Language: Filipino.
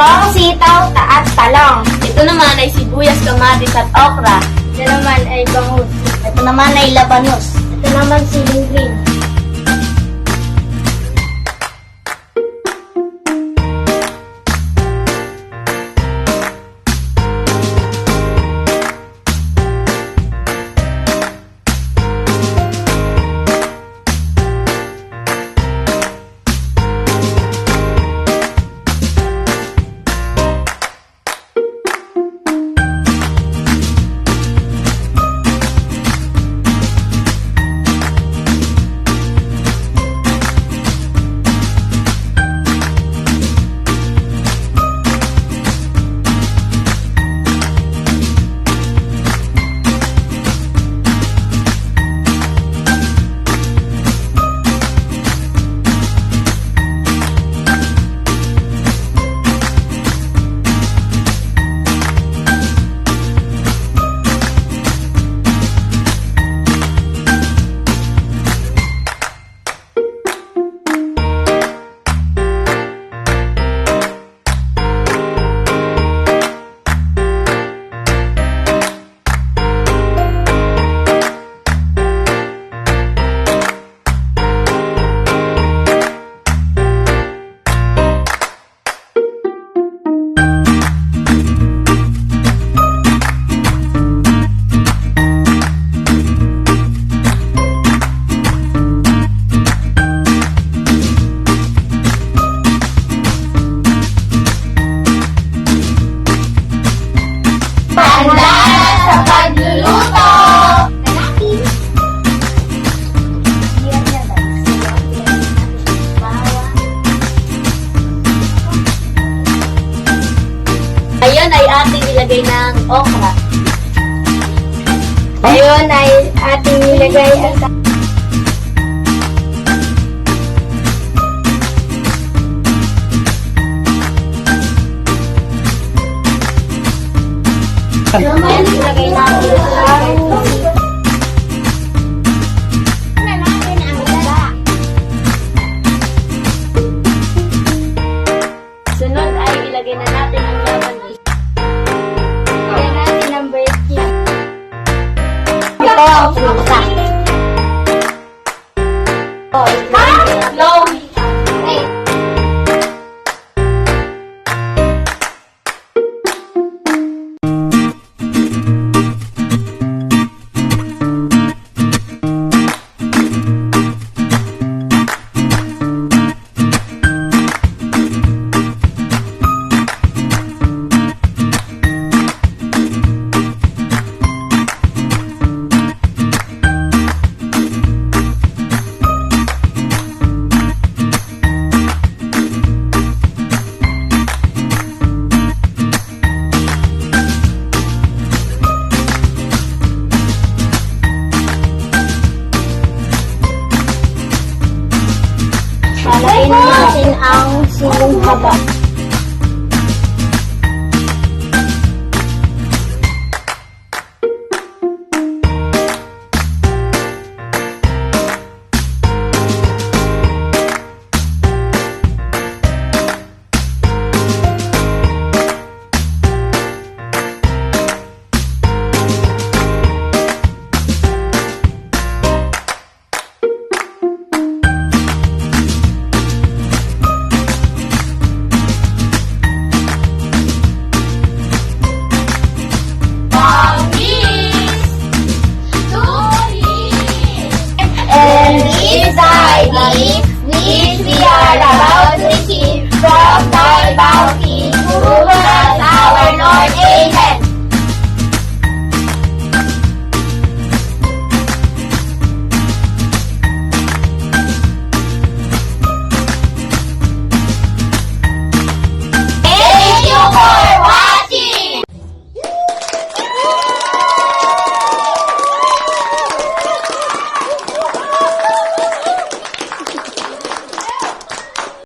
kangkong, sitaw, at talong. Ito naman ay sibuyas, kamatis at okra. Ito naman ay bangus. Ito naman ay labanos. Ito naman siling green. Handa sa pagluluto! Ngayon ay ating ilagay ng okra. Ngayon ay ating nilagay ang Ngayon ilagay natin ang sunod ay ilagay na natin ang labanos. Lagyan natin ang bread cube. Ito ang fruta. Long. Lalagyan natin ang siling haba.